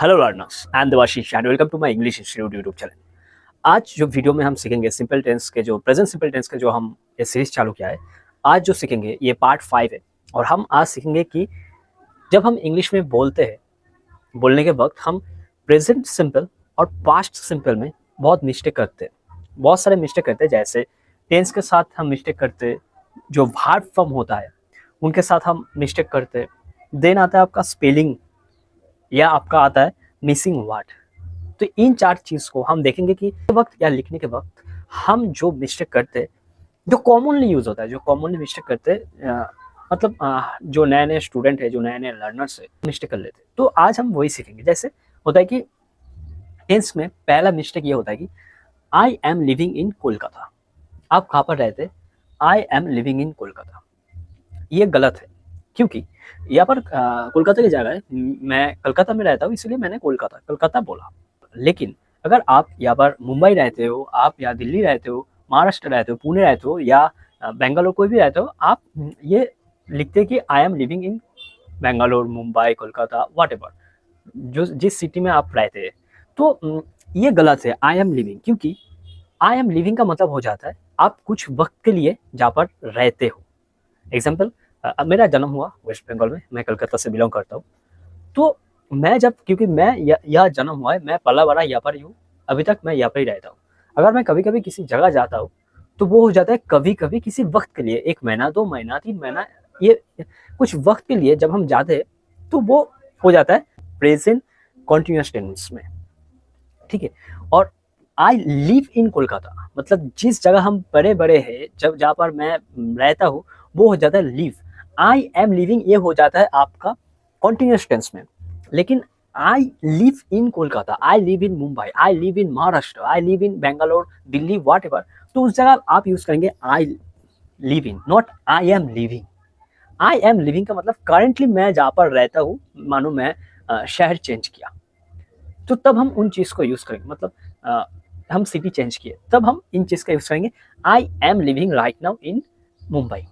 Hello learners, I am Devashish and welcome to my English institute YouTube channel. आज जो video में हम सीखेंगे सिंपल टेंस के जो प्रेजेंट सिंपल टेंस के जो हम ये सीरीज चालू किया है, आज जो सीखेंगे ये पार्ट 5 है। और हम आज सीखेंगे कि जब हम इंग्लिश में बोलते हैं, बोलने के वक्त हम प्रेजेंट सिंपल और पास्ट सिंपल में बहुत मिस्टेक करते हैं, बहुत सारे मिस्टेक करते हैं। जैसे टेंस के साथ हम मिस्टेक करते हैं, जो वर्ब फॉर्म होता है उनके साथ हम मिस्टेक करते हैं। देन आता है आपका स्पेलिंग या आपका आता है मिसिंग वर्ड। तो इन चार चीज़ को हम देखेंगे कि वक्त या लिखने के वक्त हम जो मिस्टेक करते हैं, जो कॉमनली यूज होता है, जो कॉमनली मिस्टेक करते हैं, मतलब जो नए नए स्टूडेंट है, जो नए नए लर्नर्स है, मिस्टेक कर लेते हैं। तो आज हम वही सीखेंगे। जैसे होता है कि टेंस में पहला मिस्टेक ये होता है कि I am living in Kolkata. आप कहाँ पर रहते हैं? I am living in Kolkata. ये गलत है, क्योंकि यहाँ पर कोलकाता की जगह है, मैं कलकत्ता में रहता हूँ, इसलिए मैंने कलकत्ता बोला। लेकिन अगर आप यहाँ पर मुंबई रहते हो, आप या दिल्ली रहते हो, महाराष्ट्र रहते हो, पुणे रहते हो या बेंगलोर कोई भी रहते हो, आप ये लिखते कि I am living in Bangalore, Mumbai, Kolkata, whatever, जो जिस सिटी में आप रहते हैं। तो ये गलत है, आई एम लिविंग। क्योंकि आई एम लिविंग का मतलब हो जाता है आप कुछ वक्त के लिए जहाँ पर रहते हो। एग्जाम्पल, मेरा जन्म हुआ वेस्ट बंगाल में, मैं कलकत्ता से बिलोंग करता हूँ। तो मैं जब, क्योंकि मैं यह जन्म हुआ है, मैं पला बड़ा यहाँ पर ही हूँ, अभी तक मैं यहाँ पर ही रहता हूँ। अगर मैं कभी कभी किसी जगह जाता हूँ तो वो हो जाता है कभी कभी किसी वक्त के लिए, 1 महीना, 2 महीना, 3 महीना, ये कुछ वक्त के लिए जब हम जाते हैं तो वो हो जाता है प्रेजेंट कॉन्टिन्यूअस टेंस में। ठीक है। और आई लिव इन कोलकाता, मतलब जिस जगह हम बड़े बड़े हैं, जब जहाँ पर मैं रहता हूँ, वो हो जाता है लिव। आई एम लिविंग ये हो जाता है आपका कॉन्टिन्यूअस टेंस में। लेकिन I live in Kolkata, I live in Mumbai, I live in Maharashtra, I live in Bangalore, Delhi, whatever, तो उस जगह आप यूज करेंगे I live in, not I am living. I am living का मतलब करेंटली मैं जहाँ पर रहता हूँ, मानो मैं शहर चेंज किया तो तब हम उन चीज को यूज करेंगे। मतलब हम सिटी चेंज किए तब हम इन चीज का यूज करेंगे। I am living right now in Mumbai.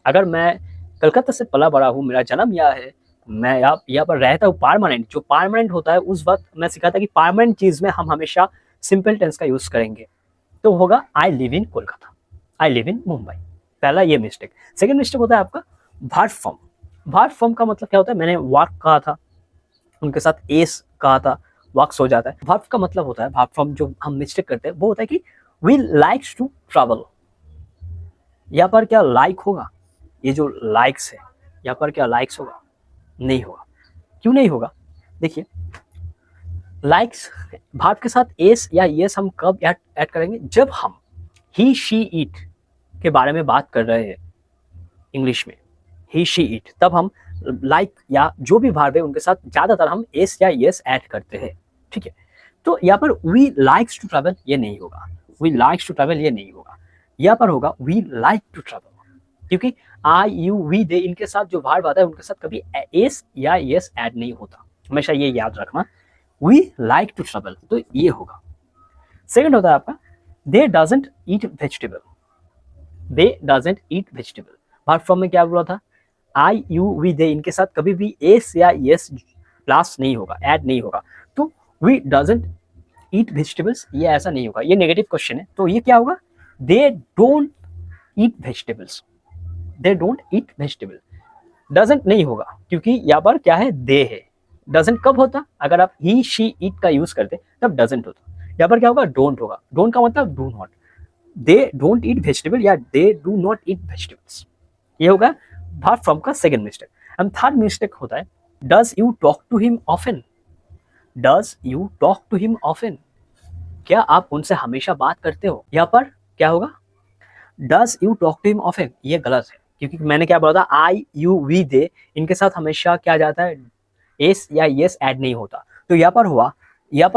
अगर मैं कलकत्ता से पला बड़ा हूँ, मेरा जन्म यहाँ है, मैं यहाँ पर रहता हूँ परमानेंट, जो परमानेंट होता है उस वक्त मैं सिखाता कि परमानेंट चीज में हम हमेशा सिंपल टेंस का यूज करेंगे। तो होगा I live in Kolkata, I live in Mumbai. पहला ये मिस्टेक। सेकेंड मिस्टेक होता है आपका वर्ब फॉर्म। वर्ब फॉर्म का मतलब क्या होता है? मैंने वर्क कहा था, उनके साथ एस कहा था, वर्क्स हो जाता है। वर्ब का मतलब होता है, वर्ब फॉर्म जो हम मिस्टेक करते हैं वो होता है कि वी लाइक्स टू ट्रैवल। यहाँ पर क्या लाइक होगा? ये जो लाइक्स है, यहाँ पर क्या लाइक्स होगा? नहीं होगा। क्यों नहीं होगा? देखिए, लाइक्स वर्ब के साथ एस या यस हम कब ऐड करेंगे? जब हम ही शी इट के बारे में बात कर रहे हैं इंग्लिश में, ही शी इट, तब हम लाइक या जो भी वर्ब है उनके साथ ज्यादातर हम एस या यस ऐड करते हैं। ठीक है। तो यहाँ पर वी लाइक्स टू ट्रैवल ये नहीं होगा, वी लाइक्स टू ट्रैवल ये नहीं होगा, यहाँ पर होगा वी लाइक टू ट्रैवल। क्योंकि आई यू वी दे इनके साथ जो वर्ब आता है उनके साथ कभी एस या यस ऐड नहीं होता, हमेशा ये याद रखना। वी लाइक टू ट्रैवल, तो ये होगा। सेकंड होता है आपका दे doesn't eat vegetable. They doesn't eat vegetable, verb form में क्या बोला था? आई यू वी दे इनके साथ कभी भी एस या यस प्लस नहीं होगा, ऐड नहीं होगा। तो वी डजंट ईट वेजिटेबल्स ये ऐसा नहीं होगा, ये नेगेटिव क्वेश्चन है। तो ये क्या होगा? दे don't eat vegetables, they don't eat vegetable. Doesn't नहीं होगा क्योंकि यहाँ पर क्या है? दे है। डजंट कब होता? अगर आप ही शी ईट का यूज करते तब डजंट होता। यहाँ पर क्या होगा? डोंट होगा। डोंट का मतलब do not. They don't eat vegetable या they do not eat vegetables, ये होगा वर्ब फॉर्म का second mistake. And third mistake होता है does you talk to him often. Does you talk to him often, क्या आप उनसे हमेशा बात करते हो? यहाँ पर क्या होगा? Does you talk to him often, ये गलत है। क्योंकि मैंने क्या बोला था? आई यू वी दे इनके साथ हमेशा क्या जाता है? एस या यस ऐड नहीं होता। तो यहाँ पर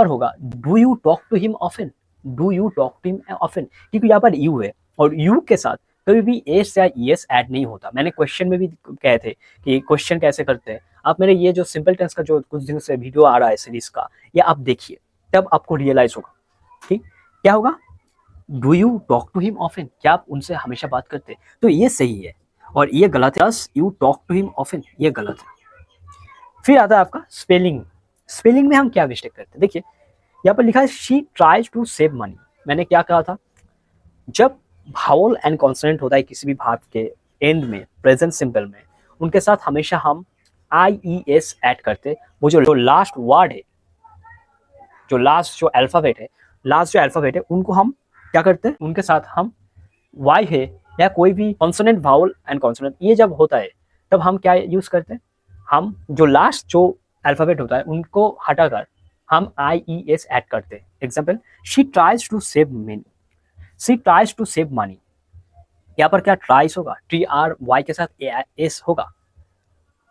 होगा do you talk to him often, do you talk to him often, क्योंकि यहाँ पर यू है और यू के साथ कभी भी एस या यस ऐड नहीं होता। मैंने क्वेश्चन में भी कहे थे कि क्वेश्चन कैसे करते हैं। आप मेरे ये जो सिंपल टेंस का जो कुछ दिन से वीडियो आ रहा है सीरीज का, ये आप देखिए, तब आपको रियलाइज होगा। ठीक, क्या होगा? Do you talk to him often, क्या आप उनसे हमेशा बात करते हैं? तो ये सही है और ये गलत है। You talk to him often ये गलत है। फिर आता है आपका स्पेलिंग। स्पेलिंग में हम क्या मिस्टेक करते हैं, देखिए यहाँ पर लिखा है she tries to save money. मैंने क्या कहा था, जब भावल एंड कॉन्सोनेंट होता है किसी भी भाग के एंड में प्रेजेंट सिंपल में, उनके साथ हमेशा हम IES ऐड करते। वो जो लास्ट वर्ड है, जो लास्ट जो अल्फाबेट है उनको हम क्या करते हैं, उनके साथ हम वाई है या कोई भी कॉन्सोनेंट भावल एंड कॉन्सोनेंट ये जब होता है तब हम क्या यूज करते हैं, हम जो लास्ट जो अल्फाबेट होता है उनको हटाकर हम IES ऐड करते हैं। Example, she tries to save money, she tries to save money. यहाँ पर क्या ट्राइज होगा, TRY के साथ एस होगा,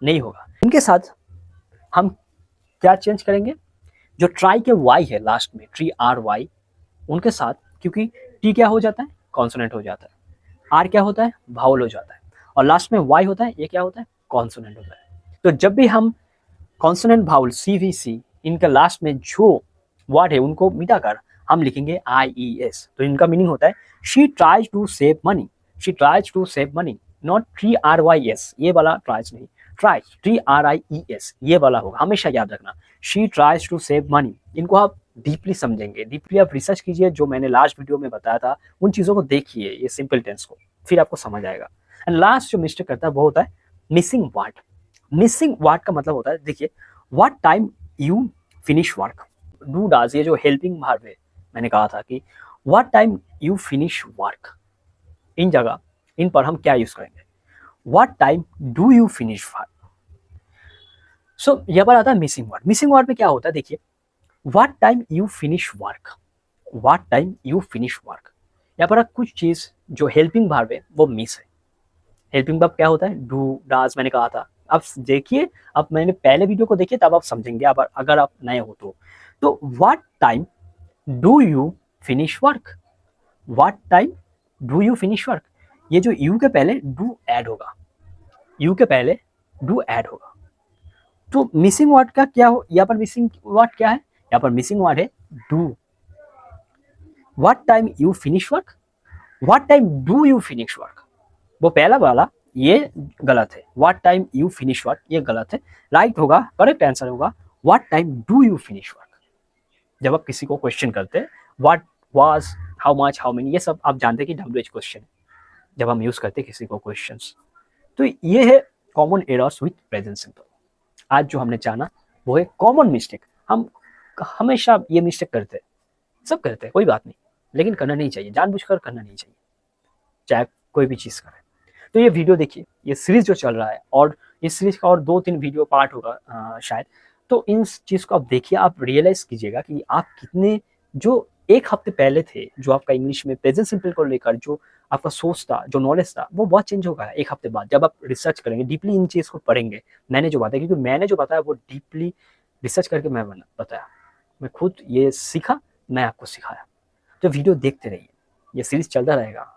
नहीं होगा। इनके साथ हम क्या चेंज करेंगे, जो ट्राई के वाई है लास्ट में TRY, उनके साथ क्योंकि टी क्या हो जाता है, कॉन्सोनेंट हो जाता है, आर क्या होता है, भावल हो जाता है, और लास्ट में वाई होता है, ये क्या होता है, कॉन्सोनेंट होता है। तो जब भी हम कॉन्सोनेंट भावल CVC इनके लास्ट में जो वर्ड है उनको मिटाकर हम लिखेंगे IES। तो इनका मीनिंग होता है she tries to save money, she tries to save money, not TRYS, ये वाला ट्राइज नहीं, ट्राइज TRIES ये वाला होगा, हमेशा याद रखना। She tries to save money, इनको आप डीपली समझेंगे, डीपली आप रिसर्च कीजिए, जो मैंने लास्ट वीडियो में बताया था उन चीज़ों को देखिए, ये सिंपल टेंस को, फिर आपको समझ आएगा। एंड लास्ट जो मिस्टेक करता है वो होता है मिसिंग वर्ड। मिसिंग वर्ड का मतलब होता है, देखिए what time you finish work, do does, ये जो हेल्पिंग वर्ब है, मैंने कहा था कि what time you finish work, इन जगह इन पर हम क्या यूज करेंगे, what time do you finish work. So यहाँ पर आता है मिसिंग वर्ड। मिसिंग वर्ड में क्या होता है, देखिए what time you finish work, what time you finish work, यहाँ पर कुछ चीज जो हेल्पिंग वर्ब है वो मिस है। हेल्पिंग वर्ब क्या होता है, डू डाज, मैंने कहा था। अब देखिए, अब मैंने पहले वीडियो को देखिए तब आप समझेंगे, अब अगर आप नए हो तो what time do you finish work, what time do you finish work, ये जो यू के पहले डू ऐड होगा, यू के पहले डू ऐड होगा। तो मिसिंग वर्ड का क्या हो, यहाँ पर मिसिंग वर्ड क्या है, यहाँ पर मिसिंग वर्ड है do. What time you finish work, what time do you finish work, वो पहला वाला ये गलत है, what time you finish work ये गलत है। राइट होगा, करेक्ट आंसर होगा what time do you finish work. जब आप किसी को क्वेश्चन करते हैं, what was, how much, how many, ये सब आप जानते हैं कि WH क्वेश्चन जब हम यूज करते हैं किसी को क्वेश्चंस। तो ये है common errors with present simple. आज जो हमने जाना वो है कॉमन मिस्टेक। हम हमेशा ये मिस्टेक करते हैं, सब करते हैं, कोई बात नहीं, लेकिन करना नहीं चाहिए, जानबूझकर करना नहीं चाहिए, चाहे कोई भी चीज़ करें। तो ये वीडियो देखिए, ये सीरीज जो चल रहा है, और इस सीरीज का और 2-3 वीडियो पार्ट होगा शायद, तो इन चीज़ को आप देखिए, आप रियलाइज कीजिएगा कि आप कितने, जो एक हफ्ते पहले थे, जो आपका इंग्लिश में प्रेजेंट सिंपल को लेकर जो आपका सोच था, जो नॉलेज था, वो बहुत चेंज होगा एक हफ्ते बाद, जब आप रिसर्च करेंगे, डीपली इन चीज़ को पढ़ेंगे। मैंने जो बताया, क्योंकि मैंने जो बताया वो डीपली रिसर्च करके मैं बताया, मैं खुद ये सीखा, मैं आपको सिखाया। तो वीडियो देखते रहिए, ये सीरीज चलता रहेगा।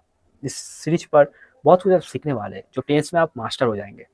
इस सीरीज पर बहुत कुछ आप सीखने वाले हैं, जो टेंस में आप मास्टर हो जाएंगे।